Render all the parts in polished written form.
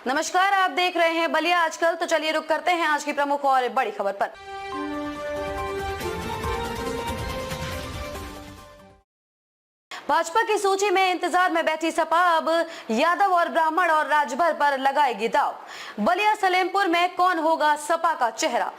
नमस्कार, आप देख रहे हैं बलिया आजकल। तो चलिए रुक करते हैं आज की प्रमुख और बड़ी खबर पर। भाजपा की सूची में इंतजार में बैठी सपा अब यादव और ब्राह्मण और राजभर पर लगाएगी दाव। बलिया सलेमपुर में कौन होगा सपा का चेहरा?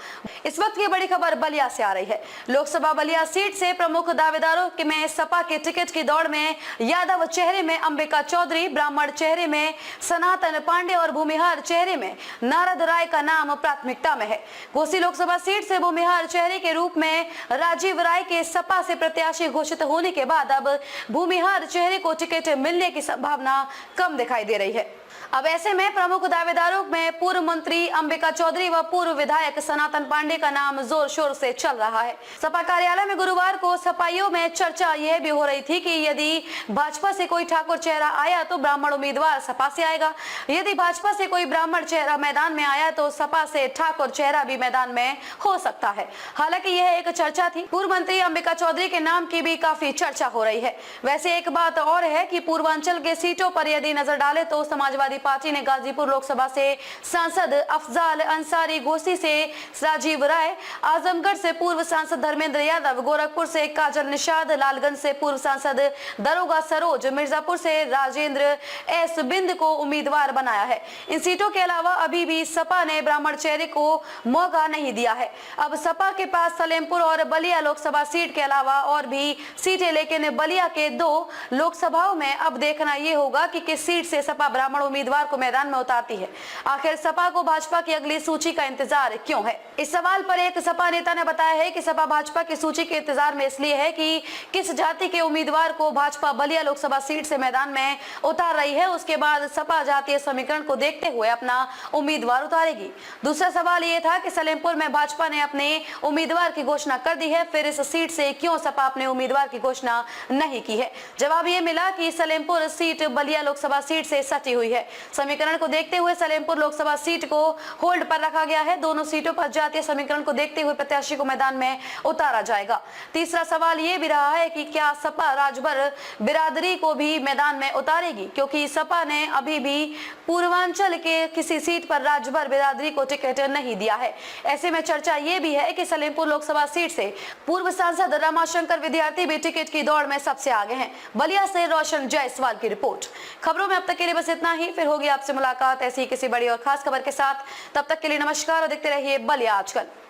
इस वक्त की बड़ी खबर बलिया से आ रही है। लोकसभा बलिया सीट से प्रमुख दावेदारों में सपा के टिकट की दौड़ में यादव चेहरे में अंबिका चौधरी, ब्राह्मण चेहरे में सनातन पांडे और भूमिहार चेहरे में नारद राय का नाम प्राथमिकता में है। घोसी लोकसभा सीट से भूमिहार चेहरे के रूप में राजीव राय के सपा से प्रत्याशी घोषित होने के बाद अब भूमिहार चेहरे को टिकट मिलने की संभावना कम दिखाई दे रही है। अब ऐसे में प्रमुख दावेदारों में पूर्व मंत्री अंबिका चौधरी व पूर्व विधायक सनातन पांडे का नाम जोर शोर से चल रहा है। सपा कार्यालय में गुरुवार को सपाइयों में चर्चा यह भी हो रही थी कि यदि भाजपा से कोई ठाकुर चेहरा आया तो ब्राह्मण उम्मीदवार सपा से आएगा, यदि भाजपा से कोई ब्राह्मण चेहरा मैदान में आया तो सपा से ठाकुर चेहरा भी मैदान में हो सकता है। हालांकि यह एक चर्चा थी। पूर्व मंत्री अंबिका चौधरी के नाम की भी काफी चर्चा हो रही है। वैसे एक बात और है कि पूर्वांचल के सीटों पर यदि नजर डाले तो समाजवादी पार्टी ने गाजीपुर लोकसभा से सांसद अफजाल अंसारी, घोसी से राजीव राय, आजमगढ़ से पूर्व सांसद धर्मेंद्र यादव, गोरखपुर से काजल निषाद, लालगंज से पूर्व सांसद दरोगा सरोज, मिर्जापुर से राजेंद्र एस बिंद को उम्मीदवार बनाया है। इन सीटों के अलावा अभी भी सपा ने ब्राह्मण चेहरे को मौका नहीं दिया है। अब सपा के पास सलेमपुर और बलिया लोकसभा सीट के अलावा और भी सीटें, लेकिन बलिया के 2 लोकसभाओं में अब देखना यह होगा कि किस सीट से सपा ब्राह्मण उम्मीदवार को मैदान में उतारती है। आखिर सपा को भाजपा की अगली सूची का इंतजार क्यों है? इस सवाल पर एक सपा नेता ने बताया है कि सपा भाजपा की सूची के इंतजार में इसलिए है कि किस जाति के उम्मीदवार को भाजपा बलिया लोकसभा सीट से मैदान में उतार रही है, उसके बाद सपा जातीय समीकरण को देखते हुए अपना उम्मीदवार उतारेगी। दूसरा सवाल यह था कि सलेमपुर में भाजपा ने अपने उम्मीदवार की घोषणा कर दी है, फिर इस सीट से क्यों सपा अपने उम्मीदवार की घोषणा नहीं की है? जवाब ये मिला कि सलेमपुर सीट बलिया लोकसभा सीट से सटी हुई है। समीकरण को देखते हुए सलेमपुर लोकसभा सीट को होल्ड पर रखा गया है। दोनों सीटों पर जातीय समीकरण को देखते हुए प्रत्याशी को मैदान में उतारा जाएगा। तीसरा सवाल यह भी रहा है कि क्या सपा राजभर बिरादरी को भी मैदान में उतारेगी, क्योंकि सपा ने अभी भी पूर्वांचल के किसी सीट पर राजभर बिरादरी को टिकट नहीं दिया है। ऐसे में चर्चा ये भी है कि सलेमपुर लोकसभा सीट से पूर्व सांसद रमाशंकर विद्यार्थी भी टिकट की दौड़ में सबसे आगे हैं। बलिया से रोशन जायसवाल की रिपोर्ट। खबरों में अब तक के लिए बस इतना ही। फिर होगी आपसे मुलाकात ऐसी किसी बड़ी और खास खबर के साथ। तब तक के लिए नमस्कार और देखते रहिए बलिया आजकल।